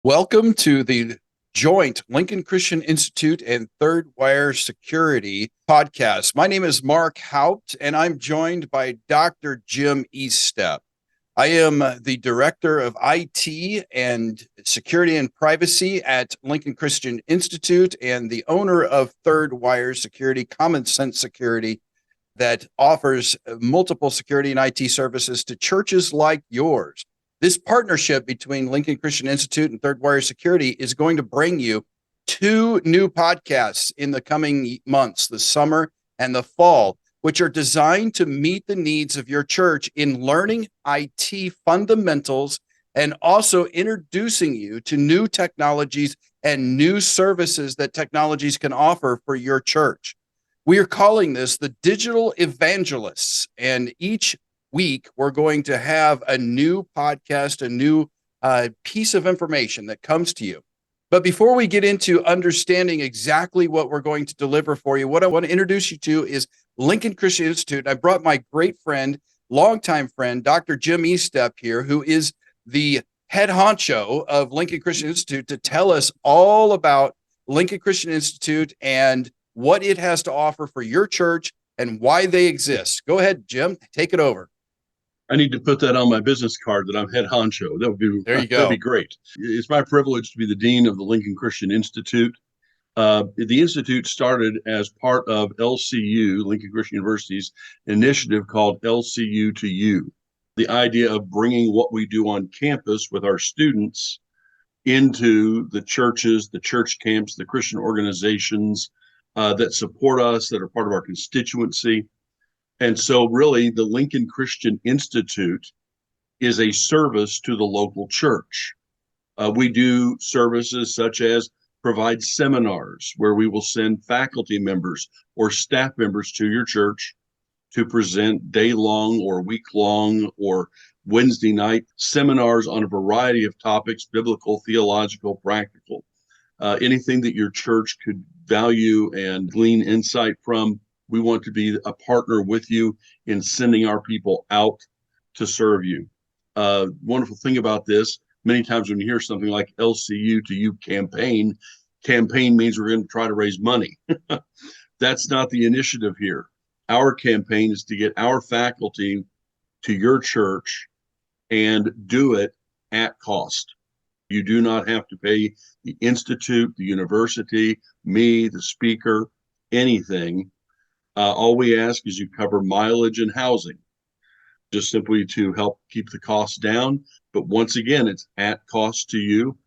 Welcome to the joint Lincoln Christian Institute and Third Wire Security podcast. My name is Mark Haupt, and I'm joined by Dr. Jim Estep. I am the Director of IT and Security and Privacy at Lincoln Christian Institute and the owner of Third Wire Security, Common Sense Security, that offers multiple security and IT services to churches like yours. This partnership between Lincoln Christian Institute and Third Wire Security is going to bring you two new podcasts in the coming months, the summer and the fall, which are designed to meet the needs of your church in learning IT fundamentals and also introducing you to new technologies and new services that technologies can offer for your church. We are calling this the Digital Evangelists, and each week we're going to have a new podcast, a new piece of information that comes to you. But before we get into understanding exactly what we're going to deliver for you, what I want to introduce you to is Lincoln Christian Institute. I brought my great friend, longtime friend, Dr. Jim Estep here, who is the head honcho of Lincoln Christian Institute, to tell us all about Lincoln Christian Institute and what it has to offer for your church and why they exist. Go ahead, Jim, take it over. I need to put that on my business card that I'm head honcho. That would be, there you go. That'd be great. It's my privilege to be the dean of the Lincoln Christian Institute. The Institute started as part of LCU, Lincoln Christian University's initiative called LCU to You. The idea of bringing what we do on campus with our students into the churches, the church camps, the Christian organizations that support us, that are part of our constituency. And so really the Lincoln Christian Institute is a service to the local church. We do services such as provide seminars where we will send faculty members or staff members to your church to present day-long or week-long or Wednesday night seminars on a variety of topics, biblical, theological, practical, anything that your church could value and glean insight from. We want to be a partner with you in sending our people out to serve you. Wonderful thing about this, many times when you hear something like LCU to You campaign means we're going to try to raise money. That's not the initiative here. Our campaign is to get our faculty to your church and do it at cost. You do not have to pay the institute, the university, me, the speaker, anything. All we ask is you cover mileage and housing, just simply to help keep the costs down. But once again, it's at cost to you.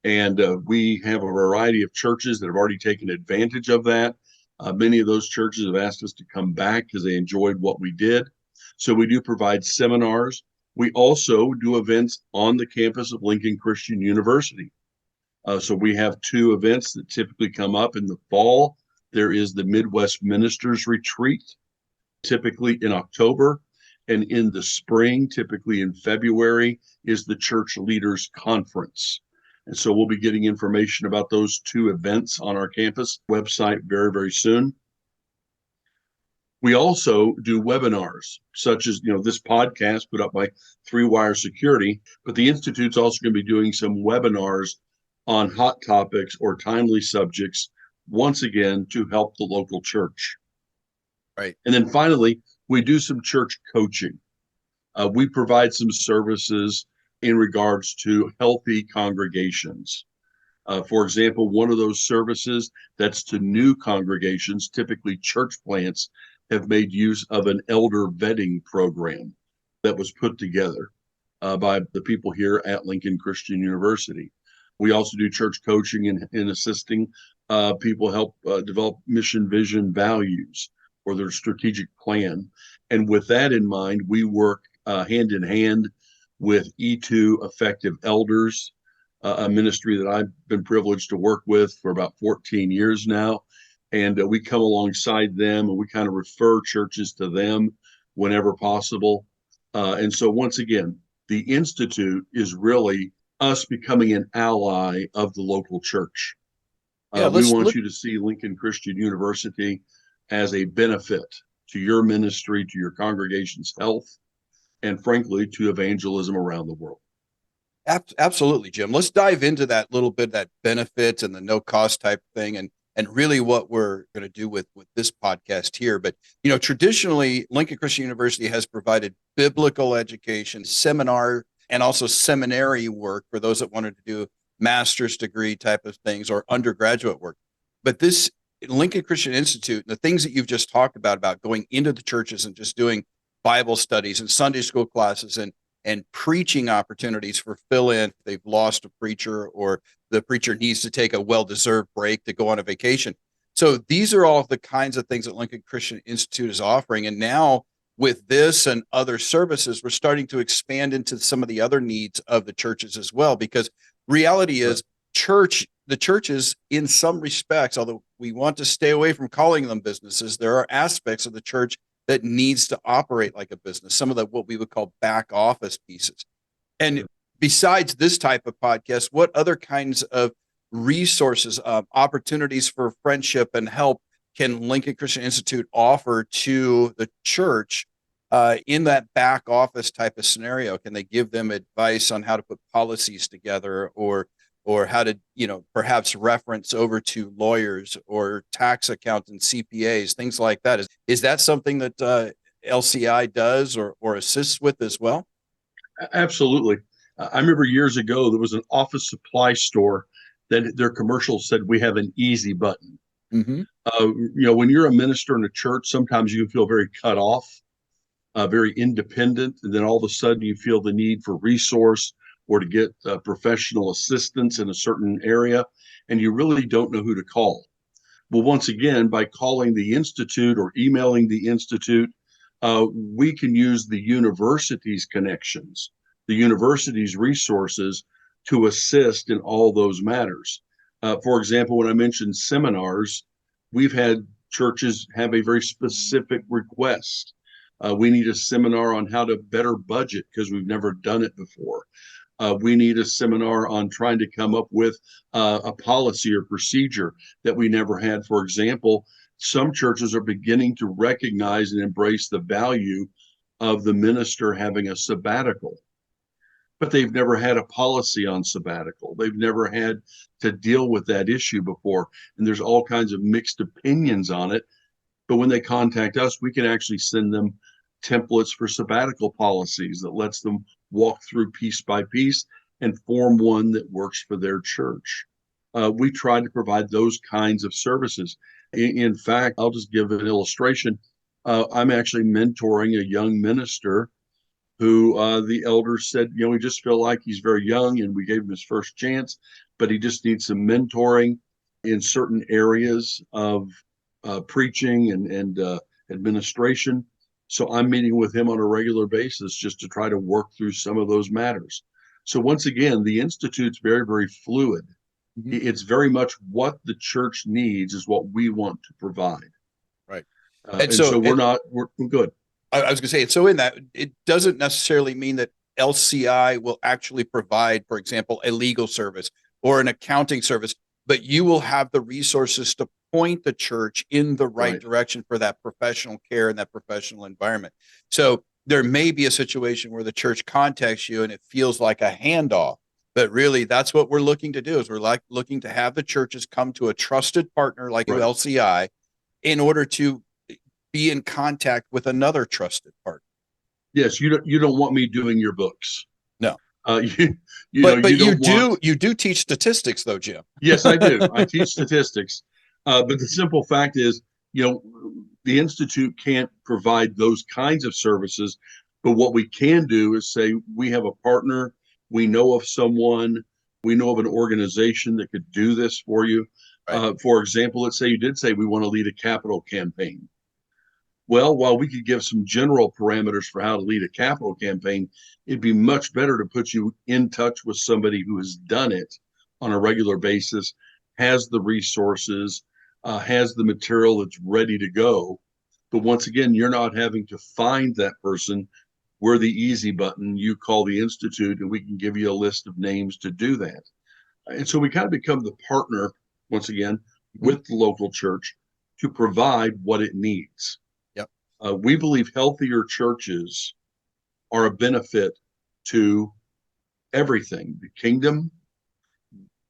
And we have a variety of churches that have already taken advantage of that. Many of those churches have asked us to come back because they enjoyed what we did. So we do provide seminars. We also do events on the campus of Lincoln Christian University. So we have two events that typically come up in the fall. There is the Midwest Ministers Retreat, typically in October, and in the spring, typically in February, is the Church Leaders Conference. And so we'll be getting information about those two events on our campus website very, very soon. We also do webinars, such as this podcast put up by Three Wire Security, but the Institute's also going to be doing some webinars on hot topics or timely subjects, once again, to help the local church. Right. And then finally, we do some church coaching. We provide some services in regards to healthy congregations. For example, one of those services that's to new congregations, typically church plants, have made use of an elder vetting program that was put together by the people here at Lincoln Christian University. We also do church coaching in assisting people help develop mission, vision, values, or their strategic plan. And with that in mind, we work hand in hand with E2 Effective Elders, a ministry that I've been privileged to work with for about 14 years now. And we come alongside them and we kind of refer churches to them whenever possible. And so once again, the Institute is really us becoming an ally of the local church. We want you to see Lincoln Christian University as a benefit to your ministry, to your congregation's health, and frankly, to evangelism around the world. Absolutely, Jim. Let's dive into that little bit, that benefits and the no cost type thing, and really what we're going to do with this podcast here. But traditionally, Lincoln Christian University has provided biblical education, seminar, and also seminary work for those that wanted to do master's degree type of things or undergraduate work. But this Lincoln Christian Institute, the things that you've just talked about going into the churches and just doing Bible studies and Sunday school classes and preaching opportunities for fill in if they've lost a preacher or the preacher needs to take a well-deserved break to go on a vacation. So these are all the kinds of things that Lincoln Christian Institute is offering. And now with this and other services, we're starting to expand into some of the other needs of the churches as well, because reality is the churches in some respects, although we want to stay away from calling them businesses, there are aspects of the church that needs to operate like a business, some of the what we would call back office pieces. And besides this type of podcast, what other kinds of resources, opportunities for friendship and help can Lincoln Christian Institute offer to the church in that back office type of scenario? Can they give them advice on how to put policies together, or how to, perhaps reference over to lawyers or tax accountants, CPAs, things like that? Is that something that LCI does or assists with as well? Absolutely. I remember years ago, there was an office supply store that their commercial said, "We have an easy button." Mm-hmm. When you're a minister in a church, sometimes you can feel very cut off, very independent, and then all of a sudden you feel the need for resource or to get professional assistance in a certain area, and you really don't know who to call. Well, once again, by calling the Institute or emailing the Institute, we can use the university's connections, the university's resources to assist in all those matters. For example, when I mentioned seminars, we've had churches have a very specific request. We need a seminar on how to better budget because we've never done it before. We need a seminar on trying to come up with a policy or procedure that we never had. For example, some churches are beginning to recognize and embrace the value of the minister having a sabbatical, but they've never had a policy on sabbatical. They've never had to deal with that issue before. And there's all kinds of mixed opinions on it. But when they contact us, we can actually send them templates for sabbatical policies that lets them walk through piece by piece and form one that works for their church. We try to provide those kinds of services. In fact, I'll just give an illustration. I'm actually mentoring a young minister who the elders said, we just feel like he's very young and we gave him his first chance, but he just needs some mentoring in certain areas of preaching and administration. So I'm meeting with him on a regular basis just to try to work through some of those matters. So once again, the Institute's very, very fluid. Mm-hmm. It's very much what the church needs is what we want to provide. Right. And so we're good. I was going to say, and so in that, it doesn't necessarily mean that LCI will actually provide, for example, a legal service or an accounting service, but you will have the resources to point the church in the right direction for that professional care and that professional environment. So there may be a situation where the church contacts you and it feels like a handoff, but really that's what we're looking to do is we're looking to have the churches come to a trusted partner like LCI in order to be in contact with another trusted partner. Yes, you don't want me doing your books. No. You do teach statistics though, Jim. Yes, I do. I teach statistics. But the simple fact is, the Institute can't provide those kinds of services. But what we can do is say, we have a partner, we know of someone, we know of an organization that could do this for you. Right. For example, let's say you did say we want to lead a capital campaign. Well, while we could give some general parameters for how to lead a capital campaign, it'd be much better to put you in touch with somebody who has done it on a regular basis, has the resources, has the material that's ready to go. But once again, you're not having to find that person. We're the easy button. You call the Institute and we can give you a list of names to do that. And so we kind of become the partner, once again, with the local church to provide what it needs. We believe healthier churches are a benefit to everything: the kingdom,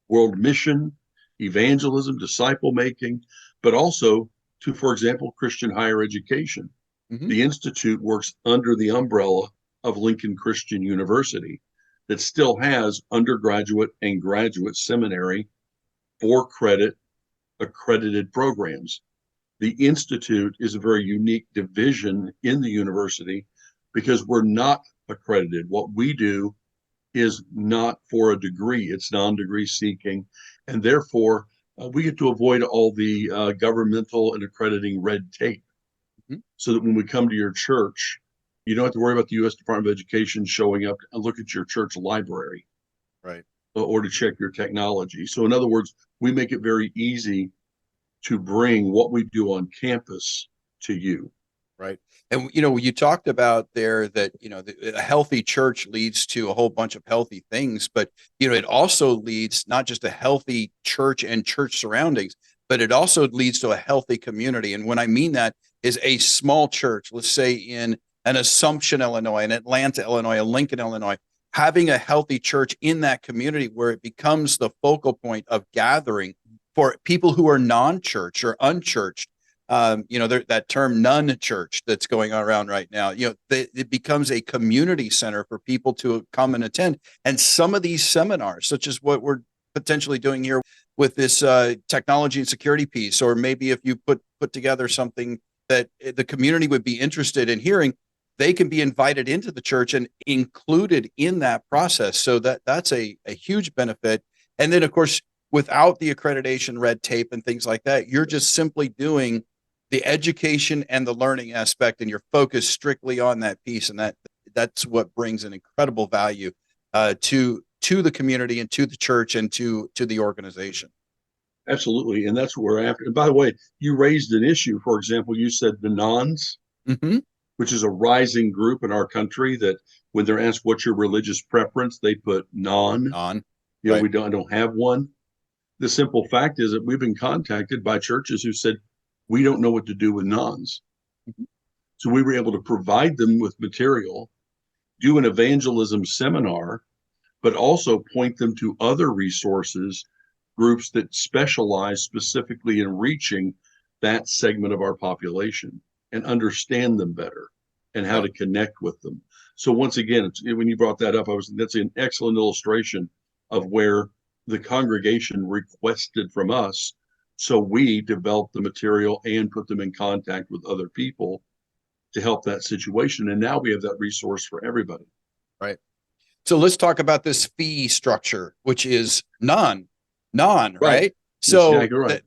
world mission, evangelism, disciple making, but also to, for example, Christian higher education. Mhm. The Institute works under the umbrella of Lincoln Christian University that still has undergraduate and graduate seminary 4-credit accredited programs. The Institute is a very unique division in the university because we're not accredited. What we do is not for a degree, it's non-degree seeking, and therefore we get to avoid all the governmental and accrediting red tape. Mhm. So that when we come to your church, you don't have to worry about the U.S. Department of Education showing up and look at your church library Right. or to check your technology. So in other words, we make it very easy to bring what we do on campus to you. Right. And you talked about there that, a healthy church leads to a whole bunch of healthy things, but it also leads not just a healthy church and church surroundings, but it also leads to a healthy community. And when I mean that is a small church, let's say in an Assumption, Illinois, an Atlanta, Illinois, a Lincoln, Illinois, having a healthy church in that community where it becomes the focal point of gathering for people who are non-church or unchurched. That term "nun church" that's going on around right now. It becomes a community center for people to come and attend. And some of these seminars, such as what we're potentially doing here with this technology and security piece, or maybe if you put together something that the community would be interested in hearing, they can be invited into the church and included in that process. So that's a huge benefit. And then, of course, without the accreditation red tape and things like that, you're just simply doing the education and the learning aspect, and you're focused strictly on that piece, and that's what brings an incredible value to the community and to the church and to the organization. Absolutely. And that's what we're after. And by the way, you raised an issue. For example, you said the nons, Mm-hmm. which is a rising group in our country that when they're asked what's your religious preference, they put non. On right. We don't have one. The simple fact is that we've been contacted by churches who said, we don't know what to do with nons. Mm-hmm. So we were able to provide them with material, do an evangelism seminar, but also point them to other resources, groups that specialize specifically in reaching that segment of our population and understand them better and how Right. to connect with them. So once again, when you brought that up, that's an excellent illustration of where the congregation requested from us. So we developed the material and put them in contact with other people to help that situation. And now we have that resource for everybody. Right. So let's talk about this fee structure, which is non, Right. right? That's So exactly right.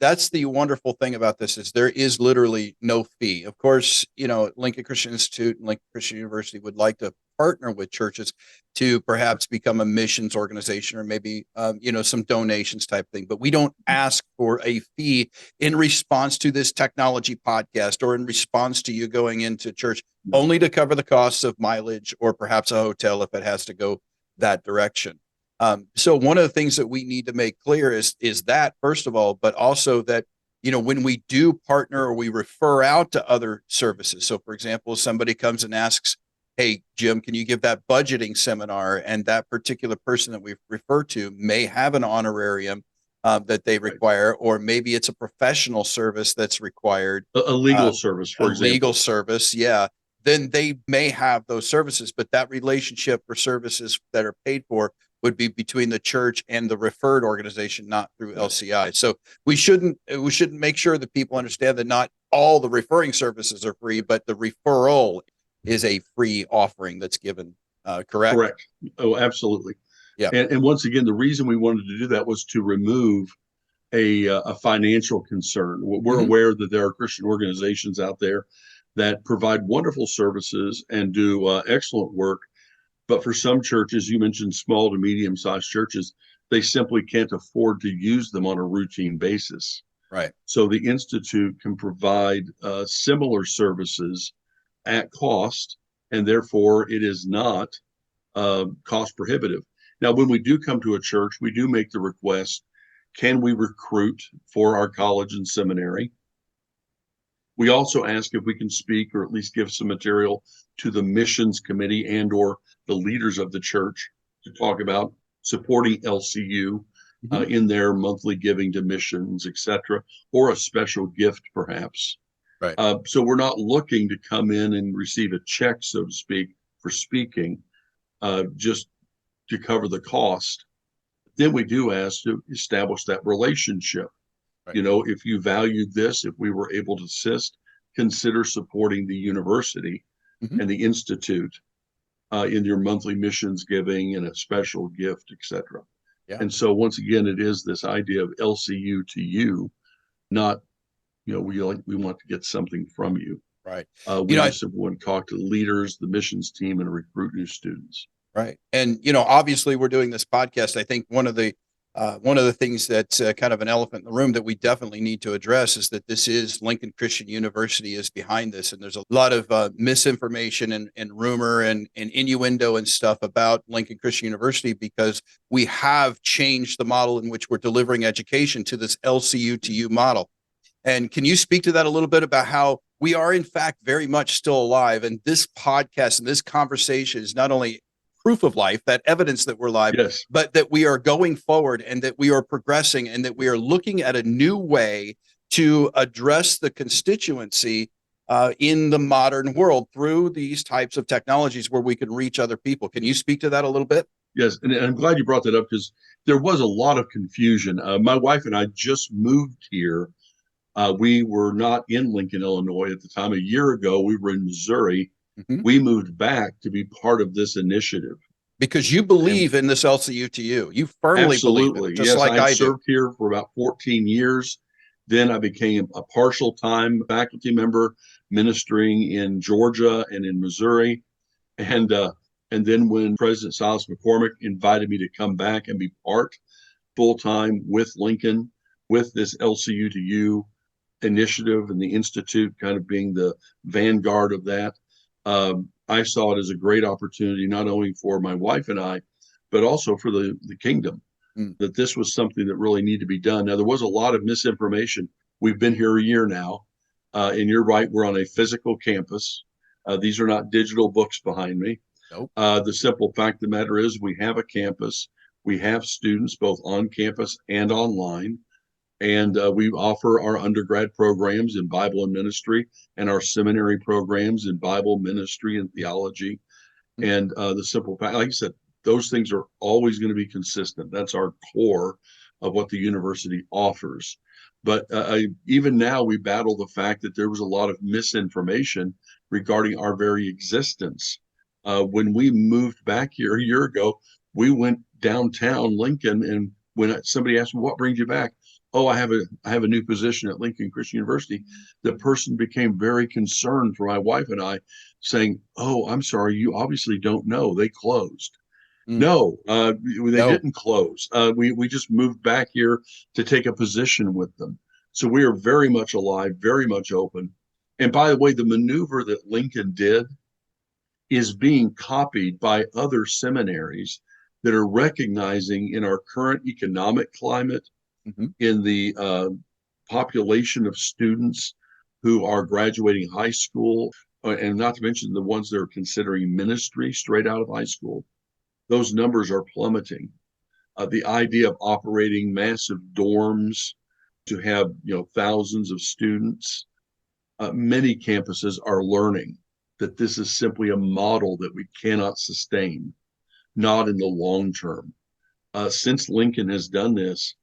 that's the wonderful thing about this is there is literally no fee. Of course, Lincoln Christian Institute and Lincoln Christian University would like to partner with churches to perhaps become a missions organization or maybe some donations type thing. But we don't ask for a fee in response to this technology podcast or in response to you going into church, No. only to cover the costs of mileage or perhaps a hotel if it has to go that direction. So one of the things that we need to make clear is that first of all, but also that when we do partner or we refer out to other services. So, for example, somebody comes and asks, "Hey, Jim, can you give that budgeting seminar?" And that particular person that we refer to may have an honorarium that they Right. require, or maybe it's a professional service that's required, A legal service, a for legal example. service. Yeah, then they may have those services, but that relationship for services that are paid for would be between the church and the referred organization, not through Right. LCI. So we shouldn't make sure that people understand that not all the referring services are free, but the referral is a free offering that's given. Correct? Correct. Oh, absolutely. Yeah. And once again, the reason we wanted to do that was to remove a financial concern. We're Mm-hmm. aware that there are Christian organizations out there that provide wonderful services and do excellent work. But for some churches, you mentioned small to medium sized churches, they simply can't afford to use them on a routine basis. Right. So the Institute can provide similar services at cost, and therefore it is not cost prohibitive. Now, when we do come to a church, we do make the request, can we recruit for our college and seminary? We also ask if we can speak or at least give some material to the missions committee and or the leaders of the church to talk about supporting LCU Mhm. in their monthly giving to missions, etc., or a special gift perhaps. Right. So we're not looking to come in and receive a check, so to speak, for speaking, just to cover the cost. Then we do ask to establish that relationship. Right. You know, if you valued this, if we were able to assist, consider supporting the university Mhm. and the institute in your monthly missions giving and a special gift, etc. Yeah. And so once again, it is this idea of LCU to you, not, you know, we want to get something from you. Right. You We know, just simply want to talk to the leaders, the missions team, and recruit new students. right. And obviously we're doing this podcast. I think one of the things that's kind of an elephant in the room that we definitely need to address is that this is Lincoln Christian University is behind this, and there's a lot of misinformation and rumor and innuendo and stuff about Lincoln Christian University because we have changed the model in which we're delivering education to this LCU to U model. And can you speak to that a little bit about how we are, in fact, very much still alive? And this podcast and this conversation is not only proof of life, that evidence that we're alive, Yes. but that we are going forward and that we are progressing and that we are looking at a new way to address the constituency in the modern world through these types of technologies where we can reach other people. Can you speak to that a little bit? Yes, and I'm glad you brought that up because there was a lot of confusion. My wife and I just moved here. We were not in Lincoln, Illinois at the time. A year ago, we were in Missouri. Mhm. We moved back to be part of this initiative. Because you And believe in this LCU2U. You firmly believe in it, absolutely, just yes, like I I do. served here for about 14 years. Then I became a partial time faculty member ministering in Georgia and in Missouri. And and then when President Silas McCormick invited me to come back and be part full time with Lincoln, with this LCU to U initiative and the Institute kind of being the vanguard of that, I saw it as a great opportunity, not only for my wife and I, but also for the kingdom, Mm. that this was something that really needed to be done. Now, there was a lot of misinformation. We've been here a year now, and you're right, we're on a physical campus. These are not digital books behind me. Nope. The simple fact of the matter is, we have a campus. We have students both on campus and online. And we offer our undergrad programs in Bible and ministry and our seminary programs in Bible, ministry, and theology. Mm. And the simple fact, like I said, those things are always going to be consistent. That's our core of what the university offers. But even now, we battle the fact that there was a lot of misinformation regarding our very existence. When we moved back here a year ago, we went downtown Lincoln, and when somebody asked me, "What brings you back?" "Oh, I have a new position at Lincoln Christian University." The person became very concerned for my wife and I, saying, "Oh, I'm sorry, you obviously don't know. They closed." Mm. No, they No. didn't close. We just moved back here to take a position with them. So we are very much alive, very much open. And by the way, the maneuver that Lincoln did is being copied by other seminaries that are recognizing in our current economic climate, Mhm. in the population of students who are graduating high school, and not to mention the ones that are considering ministry straight out of high school, those numbers are plummeting. The idea of operating massive dorms to have thousands of students, many campuses are learning that this is simply a model that we cannot sustain, not in the long term. Since Lincoln has done this,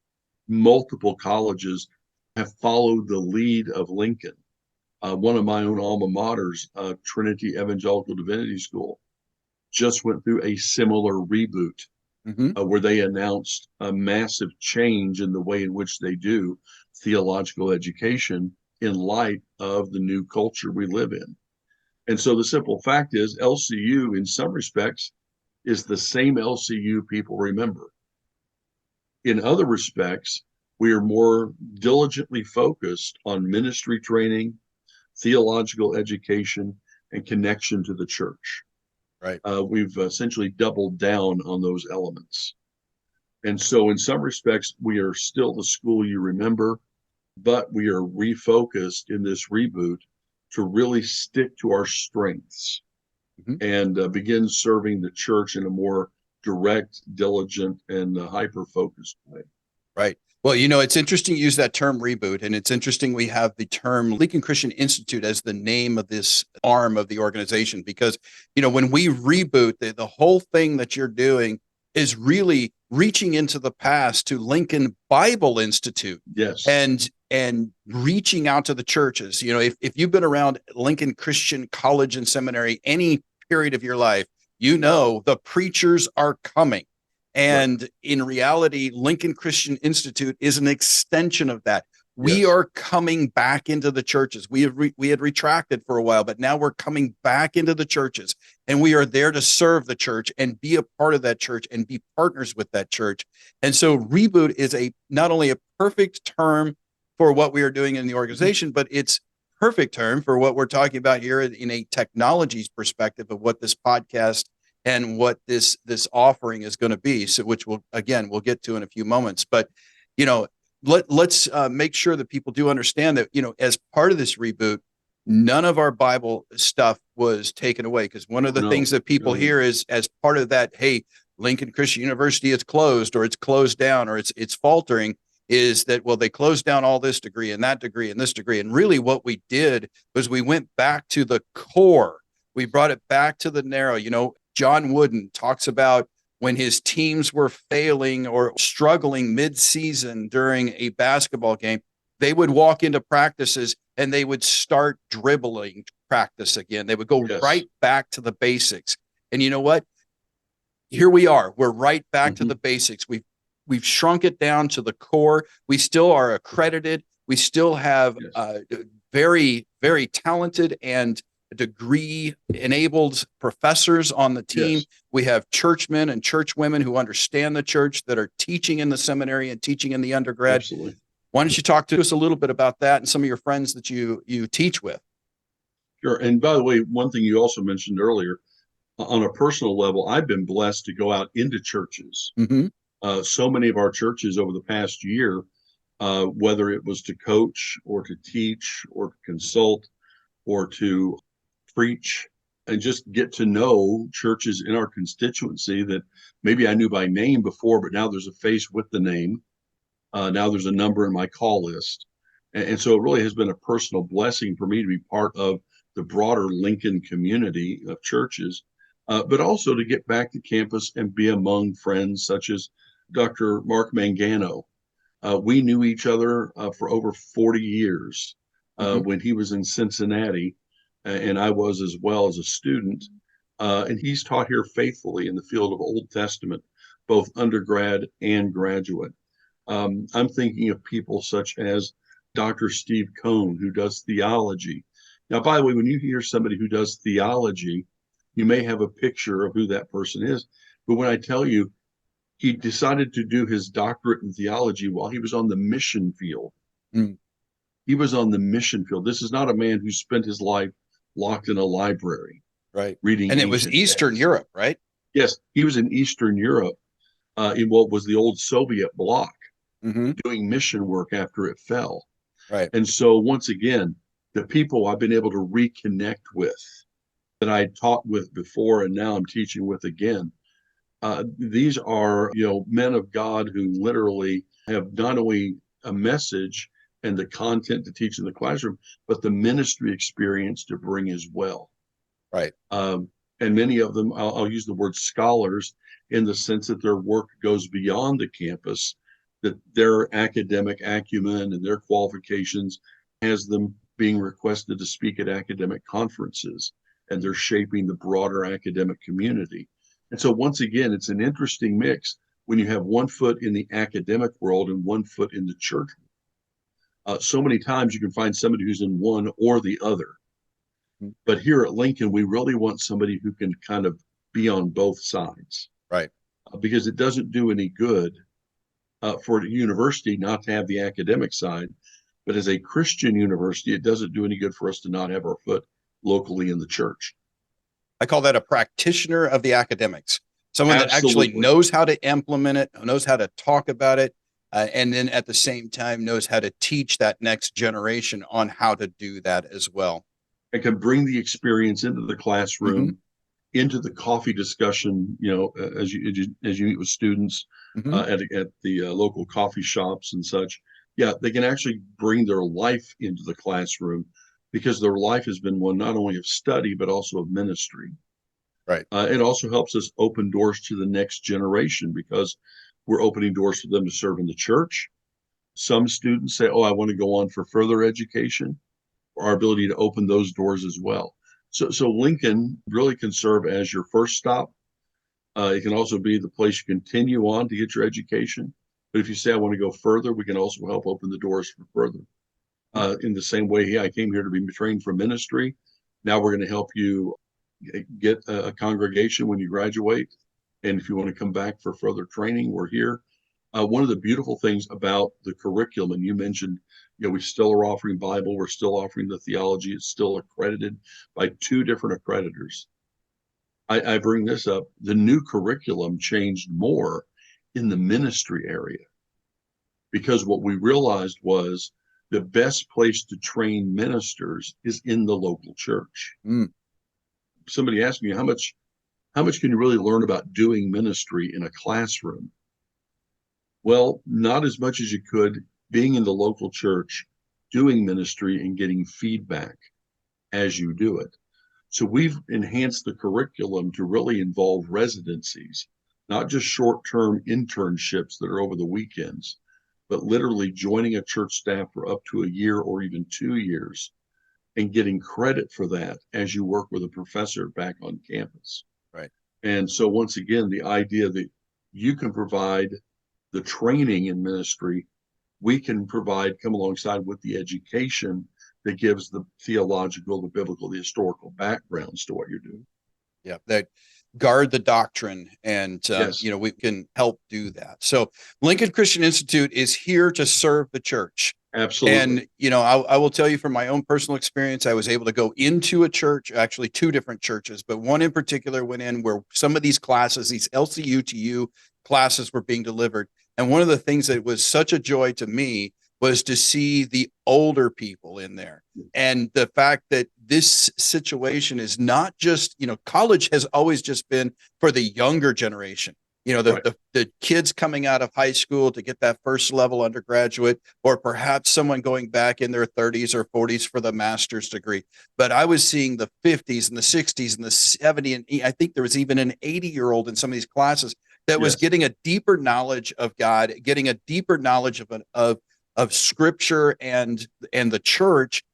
multiple colleges have followed the lead of Lincoln. One of my own alma maters, Trinity Evangelical Divinity School, just went through a similar reboot Mhm. where they announced a massive change in the way in which they do theological education in light of the new culture we live in. And so the simple fact is, LCU, in some respects, is the same LCU people remember. In other respects, we are more diligently focused on ministry training, theological education, and connection to the church. Right. We've essentially doubled down on those elements. And so, in some respects, we are still the school you remember, but we are refocused in this reboot to really stick to our strengths and begin serving the church in a more direct, diligent, and hyper-focused way. Right. Well, it's interesting you use that term reboot, and it's interesting we have the term Lincoln Christian Institute as the name of this arm of the organization, because, when we reboot, the whole thing that you're doing is really reaching into the past to Lincoln Bible Institute. Yes. And reaching out to the churches. If you've been around Lincoln Christian College and Seminary any period of your life, the preachers are coming. And in reality, Lincoln Christian Institute is an extension of that. We are coming back into the churches. We had retracted for a while, but now we're coming back into the churches, and we are there to serve the church and be a part of that church and be partners with that church. And so reboot is not only a perfect term for what we are doing in the organization, but it's perfect term for what we're talking about here in a technologies perspective of what this podcast and what this offering is going to be. So, which we'll get to in a few moments. But, let's make sure that people do understand that, as part of this reboot, none of our Bible stuff was taken away. Because one of the things that people hear is, as part of that, hey, Lincoln Christian University is closed, or it's closed down, or it's faltering, is that, well, they closed down all this degree and that degree and this degree. And really what we did was we went back to the core. We brought it back to the narrow. John Wooden talks about when his teams were failing or struggling mid-season during a basketball game, they would walk into practices and they would start dribbling practice again. They would go right back to the basics. And you know what? Here we are. We're right back to the basics. We've shrunk it down to the core. We still are accredited. We still have very, very talented and degree-enabled professors on the team. We have churchmen and churchwomen who understand the church that are teaching in the seminary and teaching in the undergrad. Absolutely. Why don't you talk to us a little bit about that and some of your friends that you teach with? Sure. And by the way, one thing you also mentioned earlier, on a personal level, I've been blessed to go out into churches. So many of our churches over the past year, whether it was to coach or to teach or to consult or to preach and just get to know churches in our constituency that maybe I knew by name before, but now there's a face with the name. Now there's a number in my call list. And so it really has been a personal blessing for me to be part of the broader Lincoln community of churches, but also to get back to campus and be among friends such as Dr. Mark Mangano. We knew each other for over 40 years when he was in Cincinnati, and I was as well as a student. And he's taught here faithfully in the field of Old Testament, both undergrad and graduate. I'm thinking of people such as Dr. Steve Cohn, who does theology. Now, by the way, when you hear somebody who does theology, you may have a picture of who that person is. But when I tell you, he decided to do his doctorate in theology while he was on the mission field. He was on the mission field. This is not a man who spent his life locked in a library, reading. And it was Eastern Europe, right? Yes, he was in Eastern Europe, in what was the old Soviet bloc, doing mission work after it fell. And so once again, the people I've been able to reconnect with that I taught with before and now I'm teaching with again, these are, men of God who literally have not only a message and the content to teach in the classroom, but the ministry experience to bring as well. And many of them, I'll use the word scholars in the sense that their work goes beyond the campus, that their academic acumen and their qualifications has them being requested to speak at academic conferences, and they're shaping the broader academic community. And so once again, it's an interesting mix when you have one foot in the academic world and one foot in the church. So many times you can find somebody who's in one or the other. But here at Lincoln, we really want somebody who can kind of be on both sides. Because it doesn't do any good for a university not to have the academic side. But as a Christian university, it doesn't do any good for us to not have our foot locally in the church. I call that a practitioner of the academics, someone that actually knows how to implement it, knows how to talk about it, and then at the same time knows how to teach that next generation on how to do that as well. and can bring the experience into the Hmm. classroom, into the coffee discussion, as you meet with students Hmm. at the local coffee shops and such. Yeah, they can actually bring their life into the classroom because their life has been one not only of study but also of ministry. Right. It also helps us open doors to the next generation because we're opening doors for them to serve in the church. Some students say, "Oh, I want to go on for further education." Our ability to open those doors as well. So Lincoln really can serve as your first stop. It can also be the place you continue on to get your education. But if you say, I want to go further, we can also help open the doors for further. In the same way, hey, I came here to be trained for ministry. Now we're going to help you get a congregation when you graduate. And if you want to come back for further training, we're here. One of the beautiful things about the curriculum, and you mentioned, we still are offering Bible, we're still offering the theology, it's still accredited by two different accreditors. I bring this up. The new curriculum changed more in the ministry area because what we realized was the best place to train ministers is in the local church. Mm. Somebody asked me how much can you really learn about doing ministry in a classroom? Well, not as much as you could being in the local church, doing ministry and getting feedback as you do it. So we've enhanced the curriculum to really involve residencies, not just short-term internships that are over the weekends, but literally joining a church staff for up to a year or even 2 years and getting credit for that as you work with a professor back on campus. Right. And so once again, the idea that you can provide the training in ministry, we can come alongside with the education that gives the theological, the biblical, the historical backgrounds to what you're doing. Yeah. That guard the doctrine, and Yes, we can help do that. So Lincoln Christian Institute is here to serve the church. absolutely. And I will tell you from my own personal experience, I was able to go into a church, actually two different churches, but one in particular went in where some of these classes, these LCU to U classes, were being delivered. And one of the things that was such a joy to me was to see the older people in there, and the fact that this situation is not just, college has always just been for the younger generation. Right. The kids coming out of high school to get that first level undergraduate, or perhaps someone going back in their 30s or 40s for the master's degree. But I was seeing the 50s and the 60s and the 70s, and I think there was even an 80-year-old in some of these classes that was Yes. getting a deeper knowledge of God, getting a deeper knowledge of scripture and the church.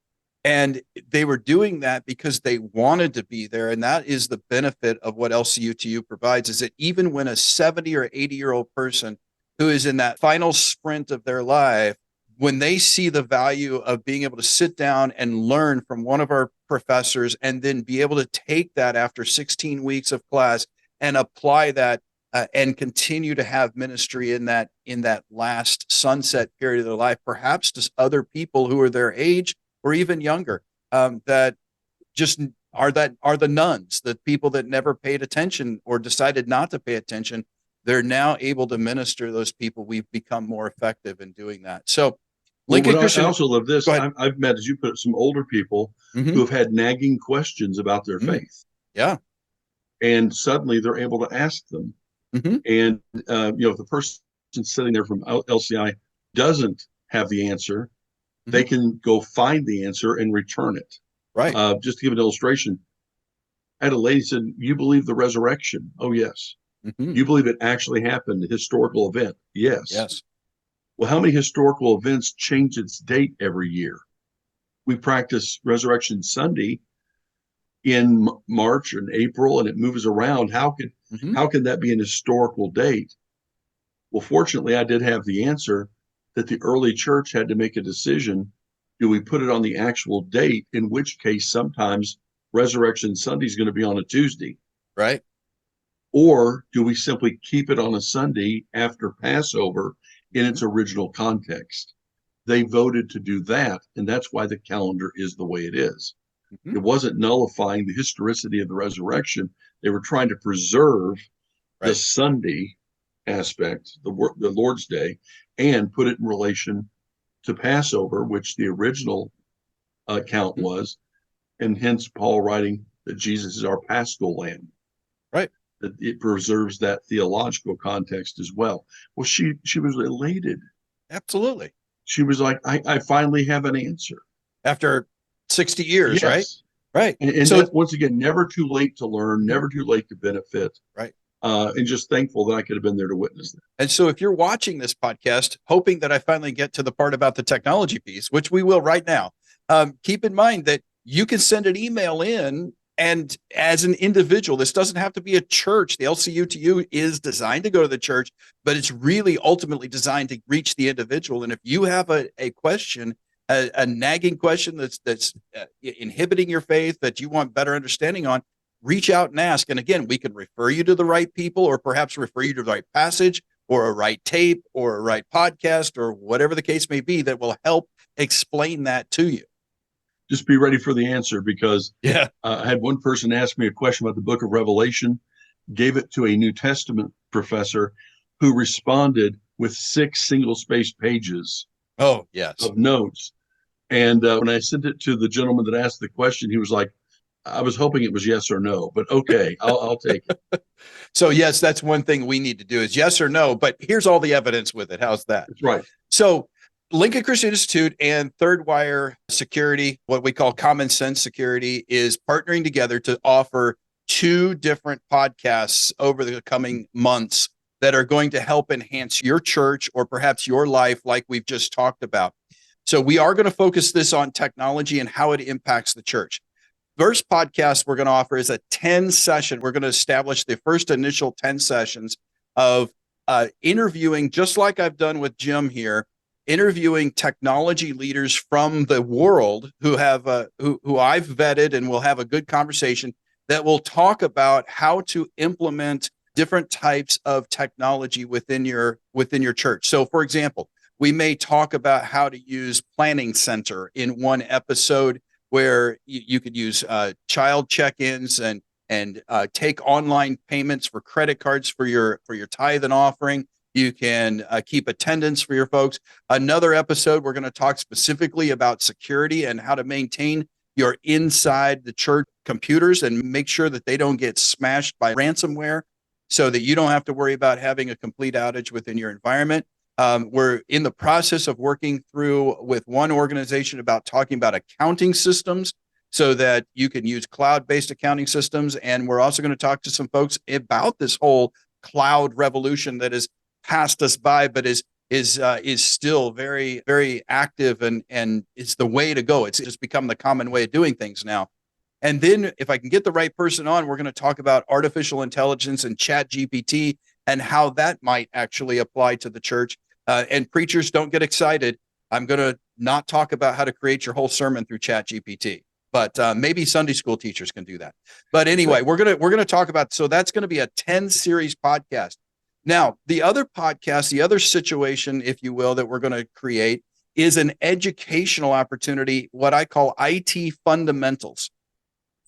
And they were doing that because they wanted to be there. And that is the benefit of what LCUTU provides, is that even when a 70 or 80-year-old person who is in that final sprint of their life, when they see the value of being able to sit down and learn from one of our professors, and then be able to take that after 16 weeks of class and apply that, and continue to have ministry in that last sunset period of their life, perhaps to other people who are their age or even younger, that just are the nuns, the people that never paid attention or decided not to pay attention. They're now able to minister to those people. We've become more effective in doing that. So, Well, Lincoln what I Christian, also love this, go ahead. I've met, as you put it, some older people Mm-hmm. who have had nagging questions about their Mm-hmm. faith, Yeah. and suddenly they're able to ask them. Mm-hmm. And if the person sitting there from LCI doesn't have the answer, Mm-hmm. they can go find the answer and return it. Right. Just to give an illustration, I had a lady said, "You believe the resurrection?" "Oh, yes." Mm-hmm. "You believe it actually happened, a historical event?" "Yes." Yes. "Well, how many historical events change its date every year?" "We practice Resurrection Sunday in March and April, and it moves around. Mm-hmm. How can that be an historical date?" Well, fortunately, I did have the answer that the early church had to make a decision. Do we put it on the actual date, in which case sometimes Resurrection Sunday is going to be on a Tuesday? Right. Or do we simply keep it on a Sunday after Passover in its original context? They voted to do that, and that's why the calendar is the way it is. Mm-hmm. It wasn't nullifying the historicity of the resurrection. They were trying to preserve the Right. Sunday aspect, the Lord's Day, and put it in relation to Passover, which the original count Mm-hmm. was. And hence Paul writing that Jesus is our Paschal Lamb. Right. That it preserves that theological context as well. Well, she was elated. Absolutely. She was like, I finally have an answer. After 60 years, right? Yes. Right. And So, that's, once again, never too late to learn, never too late to benefit. right. And just thankful that I could have been there to witness that. And so if you're watching this podcast, hoping that I finally get to the part about the technology piece, which we will right now, keep in mind that you can send an email in. And as an individual, this doesn't have to be a church. The LCU to you is designed to go to the church, but it's really ultimately designed to reach the individual. And if you have a question, a nagging question that's inhibiting your faith that you want better understanding on, reach out and ask. And again, we can refer you to the right people, or perhaps refer you to the right passage or a right tape or a right podcast or whatever the case may be that will help explain that to you. Just be ready for the answer, because Yeah. I had one person ask me a question about the book of Revelation, gave it to a New Testament professor who responded with 6 single-spaced pages Oh, yes. of notes. And when I sent it to the gentleman that asked the question, he was like, I was hoping it was yes or no, but okay, I'll take it. So, yes, that's one thing we need to do is yes or no, but here's all the evidence with it. How's that? That's right. So, Lincoln Christian Institute and Third Wire Security, what we call Common Sense Security, is partnering together to offer 2 different podcasts over the coming months that are going to help enhance your church or perhaps your life, like we've just talked about. So we are going to focus this on technology and how it impacts the church. First podcast we're going to offer is a 10 session. We're going to establish the first initial 10 sessions of interviewing, just like I've done with Jim here, interviewing technology leaders from the world who have who I've vetted, and we'll have a good conversation that will talk about how to implement different types of technology within your church. So, for example, we may talk about how to use Planning Center in one episode, where you could use child check-ins and take online payments for credit cards for your tithe and offering. You can keep attendance for your folks. Another episode, we're going to talk specifically about security and how to maintain your inside the church computers and make sure that they don't get smashed by ransomware, so that you don't have to worry about having a complete outage within your environment. We're in the process of working through with one organization about talking about accounting systems so that you can use cloud-based accounting systems. And we're also going to talk to some folks about this whole cloud revolution that has passed us by, but is still very, very active, and it's the way to go. It's just become the common way of doing things now. And then if I can get the right person on, we're going to talk about artificial intelligence and Chat GPT and how that might actually apply to the church. And preachers, don't get excited. I'm going to not talk about how to create your whole sermon through Chat GPT, but maybe Sunday school teachers can do that. But anyway, we're going to talk about, so that's going to be a 10 series podcast. Now, the other podcast, the other situation, if you will, that we're going to create is an educational opportunity, what I call IT fundamentals.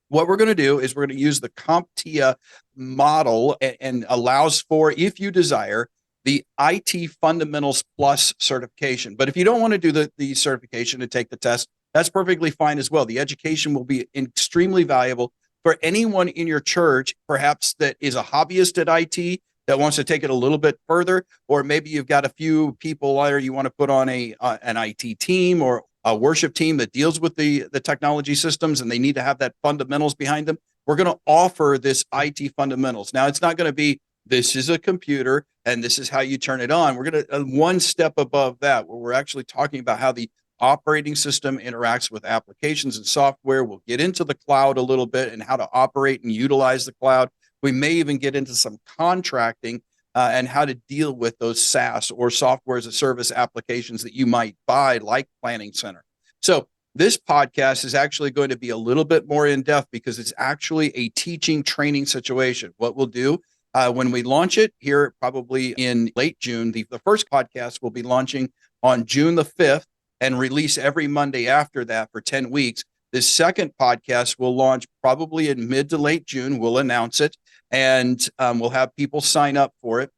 What we're going to do is we're going to use the CompTIA model and allows for, if you desire, the IT Fundamentals Plus certification. But if you don't want to do the certification and take the test, that's perfectly fine as well. The education will be extremely valuable for anyone in your church, perhaps that is a hobbyist at IT that wants to take it a little bit further, or maybe you've got a few people there you want to put on an IT team or a worship team that deals with the technology systems, and they need to have that fundamentals behind them. We're going to offer this IT fundamentals. Now, it's not going to be, this is a computer and this is how you turn it on. We're going to one step above that, where we're actually talking about how the operating system interacts with applications and software. We'll get into the cloud a little bit and how to operate and utilize the cloud. We may even get into some contracting and how to deal with those SaaS or software as a service applications that you might buy, like Planning Center. So this podcast is actually going to be a little bit more in depth because it's actually a teaching training situation. What we'll do when we launch it here, probably in late June, the first podcast will be launching on June the 5th and release every Monday after that for 10 weeks. This second podcast will launch probably in mid to late June. We'll announce it, and we'll have people sign up for it.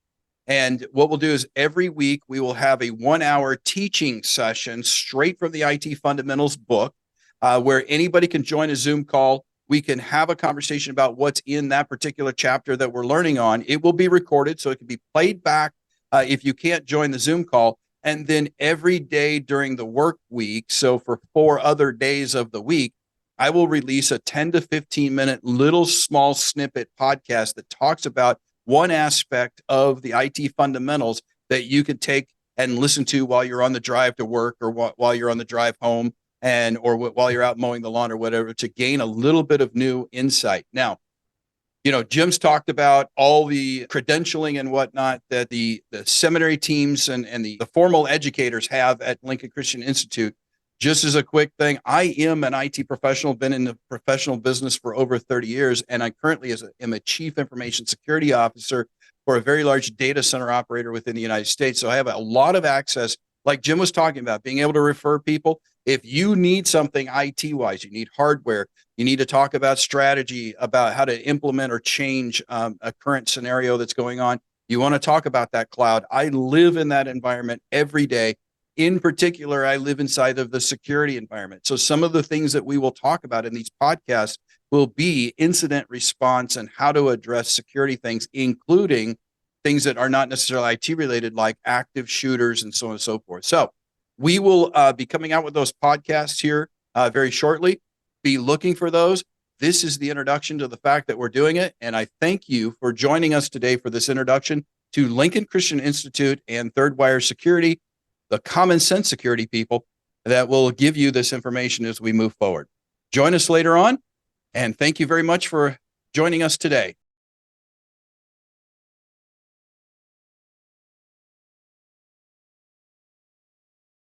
And what we'll do is every week we will have a 1-hour teaching session straight from the IT Fundamentals book. where anybody can join a Zoom call. We can have a conversation about what's in that particular chapter that we're learning on. It will be recorded, so it can be played back if you can't join the Zoom call. And then every day during the work week, so for 4 other days of the week, I will release a 10 to 15 minute little small snippet podcast that talks about one aspect of the IT fundamentals that you can take and listen to while you're on the drive to work, or while you're on the drive home, or while you're out mowing the lawn or whatever, to gain a little bit of new insight. Now, Jim's talked about all the credentialing and whatnot that the seminary teams and the formal educators have at Lincoln Christian Institute. Just as a quick thing, I am an IT professional, been in the professional business for over 30 years, and I currently am a chief information security officer for a very large data center operator within the United States. So I have a lot of access, like Jim was talking about, being able to refer people. If you need something IT-wise, you need hardware, you need to talk about strategy, about how to implement or change a current scenario that's going on, you want to talk about that cloud. I live in that environment every day. In particular, I live inside of the security environment. So some of the things that we will talk about in these podcasts will be incident response and how to address security things, including things that are not necessarily IT related, like active shooters and so on and so forth. So we will be coming out with those podcasts here very shortly. Be looking for those. This is the introduction to the fact that we're doing it. And I thank you for joining us today for this introduction to Lincoln Christian Institute and Third Wire Security, the common sense security people that will give you this information as we move forward. Join us later on, and thank you very much for joining us today.